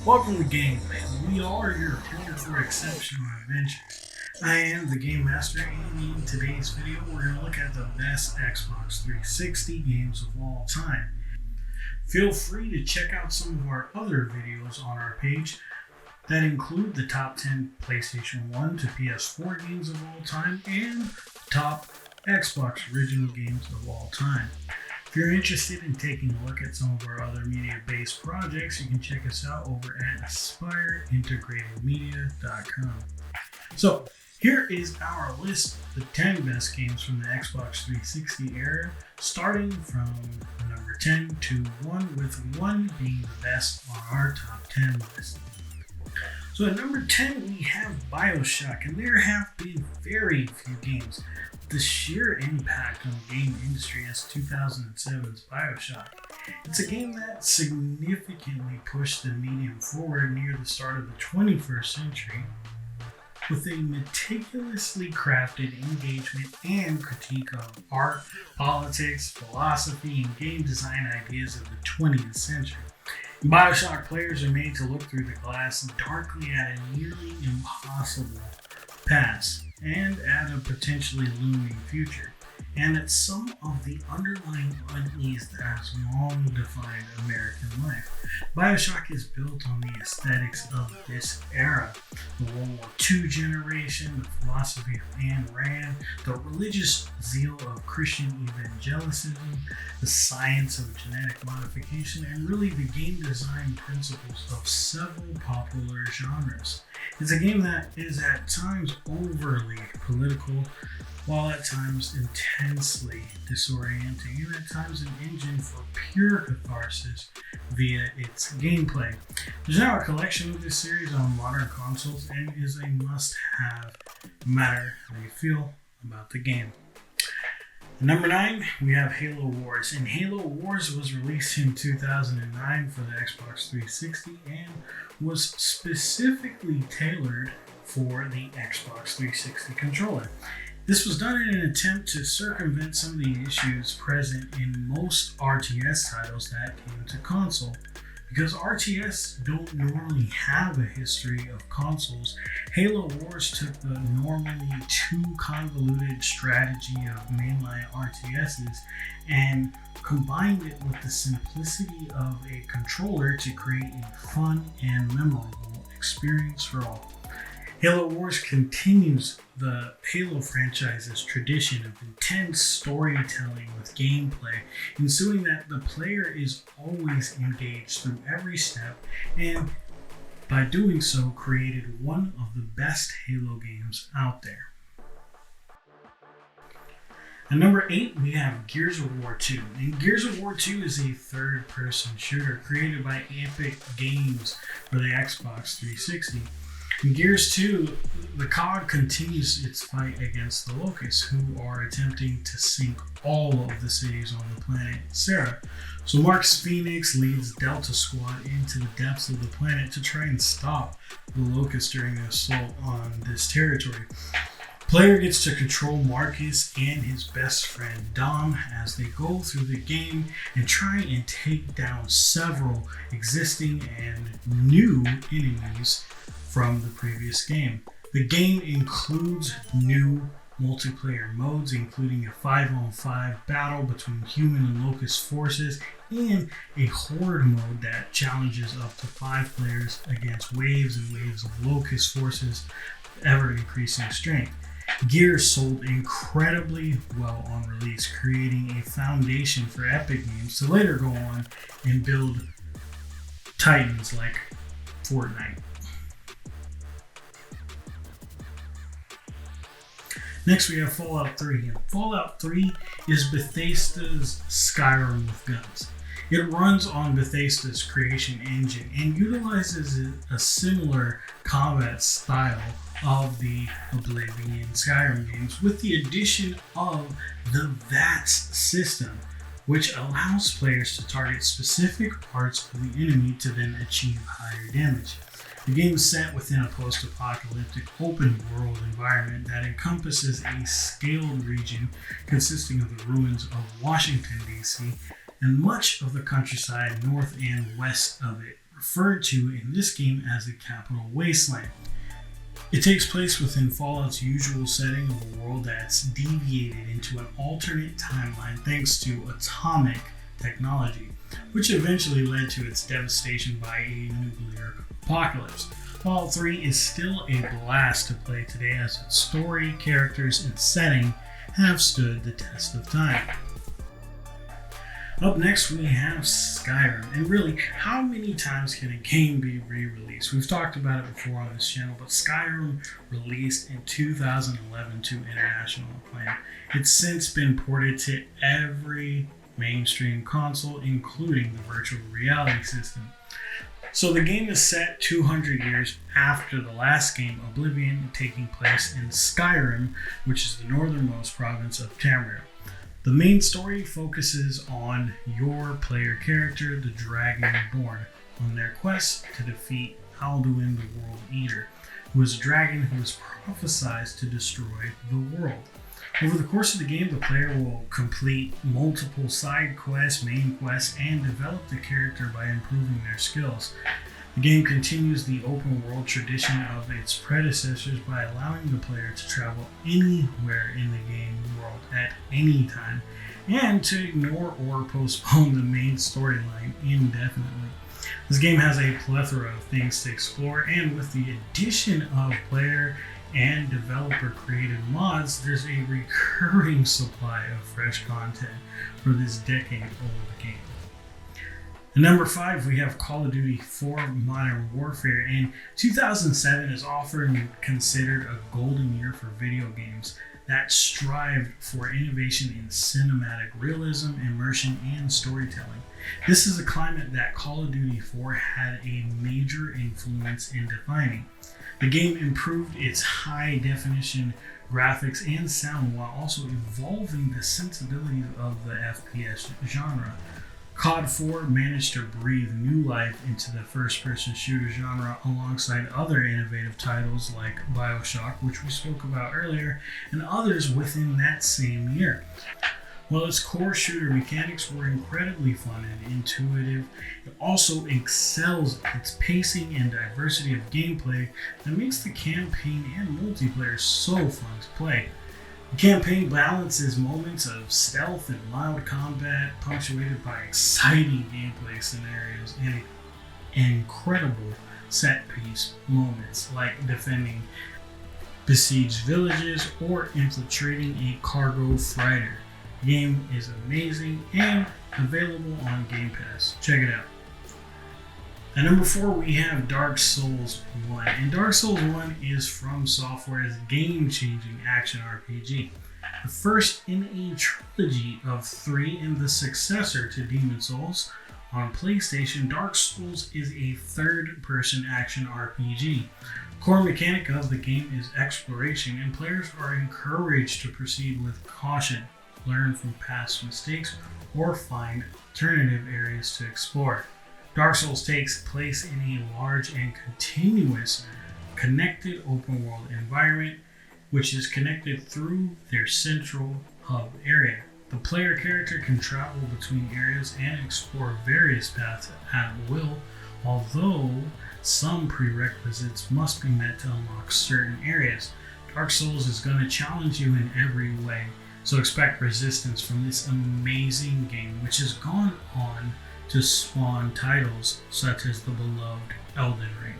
Welcome to Gameplay. We are your home for exceptional adventures. I am the Game Master, and in today's video, we're going to look at the best Xbox 360 games of all time. Feel free to check out some of our other videos on our page that include the top 10 PlayStation 1 to PS4 games of all time and top Xbox original games of all time. If you're interested in taking a look at some of our other media-based projects, you can check us out over at aspireintegratedmedia.com. So, here is our list of the 10 best games from the Xbox 360 era, starting from number 10 to 1, with 1 being the best on our top 10 list. So at number 10 we have Bioshock, and there have been very few games the sheer impact on the game industry as 2007's Bioshock. It's a game that significantly pushed the medium forward near the start of the 21st century with a meticulously crafted engagement and critique of art, politics, philosophy, and game design ideas of the 20th century. Bioshock players are made to look through the glass darkly at a nearly impossible past and at a potentially looming future, and at some of the underlying unease that has long defined American life. Bioshock is built on the aesthetics of this era: the World War II generation, the philosophy of Ayn Rand, the religious zeal of Christian evangelicism, the science of genetic modification, and really the game design principles of several popular genres. It's a game that is at times overly political, while at times intensely disorienting, and at times an engine for pure catharsis via its gameplay. There's now a collection of this series on modern consoles and is a must-have no matter how you feel about the game. At number 9, we have Halo Wars, and Halo Wars was released in 2009 for the Xbox 360 and was specifically tailored for the Xbox 360 controller. This was done in an attempt to circumvent some of the issues present in most RTS titles that came to console. Because RTS don't normally have a history of consoles, Halo Wars took the normally too convoluted strategy of mainline RTSs and combined it with the simplicity of a controller to create a fun and memorable experience for all. Halo Wars continues the Halo franchise's tradition of intense storytelling with gameplay, ensuring that the player is always engaged through every step, and by doing so created one of the best Halo games out there. At number 8, we have Gears of War 2. And Gears of War 2 is a third-person shooter created by Epic Games for the Xbox 360. In Gears 2, the COG continues its fight against the Locusts, who are attempting to sink all of the cities on the planet Sarah. So Marcus Phoenix leads Delta Squad into the depths of the planet to try and stop the Locusts during the assault on this territory. Player gets to control Marcus and his best friend Dom as they go through the game and try and take down several existing and new enemies from the previous game. The game includes new multiplayer modes, including a 5-on-5 battle between human and locust forces, and a horde mode that challenges up to 5 players against waves and waves of locust forces, ever increasing strength. Gears sold incredibly well on release, creating a foundation for Epic Games to later go on and build titans like Fortnite. Next we have Fallout 3, and Fallout 3 is Bethesda's Skyrim with guns. It runs on Bethesda's creation engine and utilizes a similar combat style of the Oblivion Skyrim games, with the addition of the VATS system, which allows players to target specific parts of the enemy to then achieve higher damage. The game is set within a post-apocalyptic open-world environment that encompasses a scaled region consisting of the ruins of Washington, D.C., and much of the countryside north and west of it, referred to in this game as the Capital Wasteland. It takes place within Fallout's usual setting of a world that's deviated into an alternate timeline thanks to atomic technology, which eventually led to its devastation by a nuclear apocalypse. Fallout 3 is still a blast to play today as its story, characters, and setting have stood the test of time. Up next we have Skyrim, and really, how many times can a game be re-released? We've talked about it before on this channel, but Skyrim released in 2011 to international acclaim. It's since been ported to every mainstream console, including the virtual reality system. So the game is set 200 years after the last game, Oblivion, taking place in Skyrim, which is the northernmost province of Tamriel. The main story focuses on your player character, the Dragonborn, on their quest to defeat Alduin the World Eater, who is a dragon who is prophesied to destroy the world. Over the course of the game, the player will complete multiple side quests, main quests, and develop the character by improving their skills. The game continues the open world tradition of its predecessors by allowing the player to travel anywhere in the game world at any time, and to ignore or postpone the main storyline indefinitely. This game has a plethora of things to explore, and with the addition of player and developer created mods, there's a recurring supply of fresh content for this decade-old game. At number 5, we have Call of Duty 4 Modern Warfare, and 2007 is often considered a golden year for video games that strived for innovation in cinematic realism, immersion, and storytelling. This is a climate that Call of Duty 4 had a major influence in defining. The game improved its high-definition graphics and sound while also evolving the sensibilities of the FPS genre. COD 4 managed to breathe new life into the first-person shooter genre alongside other innovative titles like Bioshock, which we spoke about earlier, and others within that same year. While its core shooter mechanics were incredibly fun and intuitive, it also excels its pacing and diversity of gameplay that makes the campaign and multiplayer so fun to play. The campaign balances moments of stealth and loud combat, punctuated by exciting gameplay scenarios and incredible set-piece moments like defending besieged villages or infiltrating a cargo freighter. The game is amazing and available on Game Pass. Check it out. At number 4, we have Dark Souls 1. And Dark Souls 1 is From Software's game-changing action RPG. The first in a trilogy of 3 and the successor to Demon's Souls. On PlayStation, Dark Souls is a third-person action RPG. Core mechanic of the game is exploration, and players are encouraged to proceed with caution, learn from past mistakes, or find alternative areas to explore. Dark Souls takes place in a large and continuous connected open world environment, which is connected through their central hub area. The player character can travel between areas and explore various paths at will, although some prerequisites must be met to unlock certain areas. Dark Souls is going to challenge you in every way, so expect resistance from this amazing game, which has gone on to spawn titles such as the beloved Elden Ring.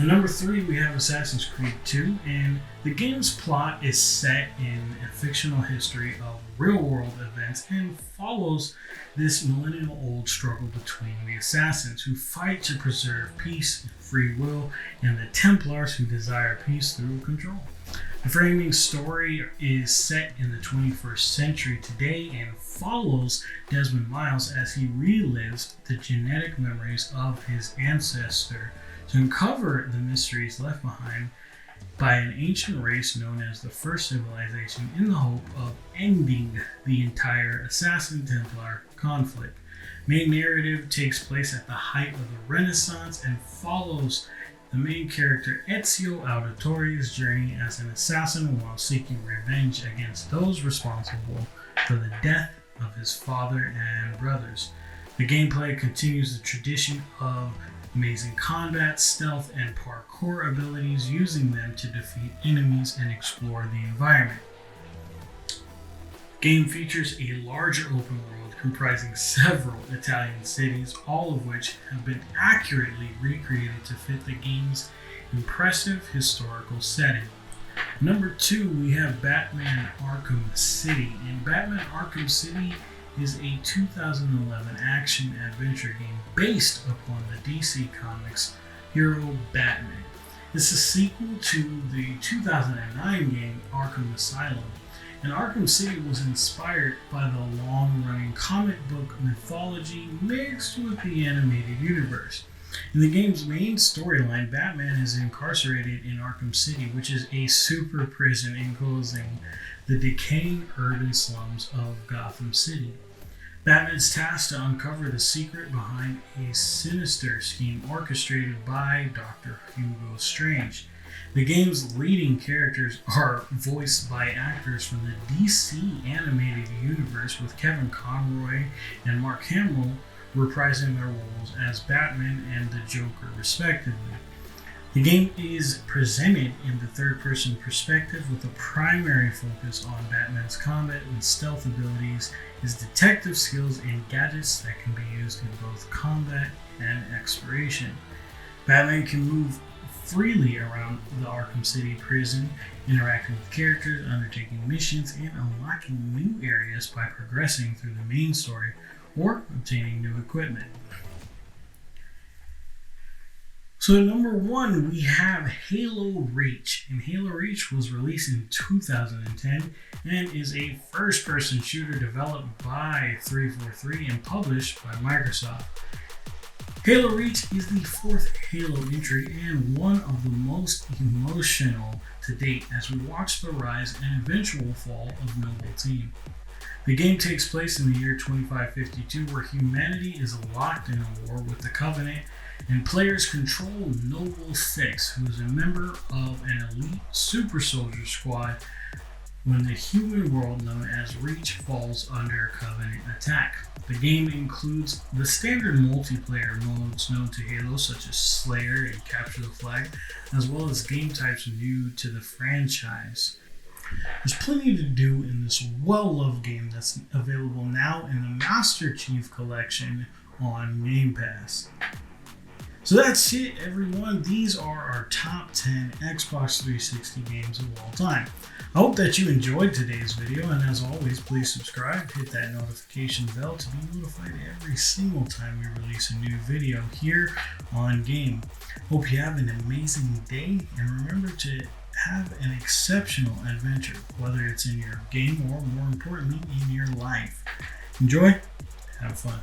At number 3, we have Assassin's Creed 2, and the game's plot is set in a fictional history of real-world events and follows this millennial-old struggle between the assassins who fight to preserve peace and free will, and the Templars who desire peace through control. The framing story is set in the 21st century today and follows Desmond Miles as he relives the genetic memories of his ancestor to uncover the mysteries left behind by an ancient race known as the First Civilization in the hope of ending the entire Assassin Templar conflict. Main narrative takes place at the height of the Renaissance and follows the main character Ezio Auditore's journey as an assassin while seeking revenge against those responsible for the death of his father and brothers. The gameplay continues the tradition of amazing combat, stealth, and parkour abilities, using them to defeat enemies and explore the environment. The game features a larger open world comprising several Italian cities, all of which have been accurately recreated to fit the game's impressive historical setting. Number 2, we have Batman Arkham City. And Batman Arkham City is a 2011 action-adventure game based upon the DC Comics hero Batman. It's a sequel to the 2009 game Arkham Asylum, and Arkham City was inspired by the long-running comic book mythology mixed with the animated universe. In the game's main storyline, Batman is incarcerated in Arkham City, which is a super prison enclosing the decaying urban slums of Gotham City. Batman's tasked to uncover the secret behind a sinister scheme orchestrated by Dr. Hugo Strange. The game's leading characters are voiced by actors from the DC animated universe, with Kevin Conroy and Mark Hamill reprising their roles as Batman and the Joker, respectively. The game is presented in the third-person perspective, with a primary focus on Batman's combat and stealth abilities, his detective skills, and gadgets that can be used in both combat and exploration. Batman can move freely around the Arkham City prison, interacting with characters, undertaking missions, and unlocking new areas by progressing through the main story or obtaining new equipment. So at number 1, we have Halo Reach. And Halo Reach was released in 2010 and is a first-person shooter developed by 343 and published by Microsoft. Halo Reach is the 4th Halo entry and one of the most emotional to date, as we watch the rise and eventual fall of Noble Team. The game takes place in the year 2552, where humanity is locked in a war with the Covenant, and players control Noble 6, who is a member of an elite super soldier squad when the human world known as Reach falls under Covenant attack. The game includes the standard multiplayer modes known to Halo, such as Slayer and Capture the Flag, as well as game types new to the franchise. There's plenty to do in this well-loved game that's available now in the Master Chief Collection on Game Pass. So that's it, everyone. These are our top 10 Xbox 360 games of all time. I hope that you enjoyed today's video, and as always, please subscribe, hit that notification bell to be notified every single time we release a new video here on Game. Hope you have an amazing day, and remember to have an exceptional adventure, whether it's in your game or, more importantly, in your life. Enjoy, have fun.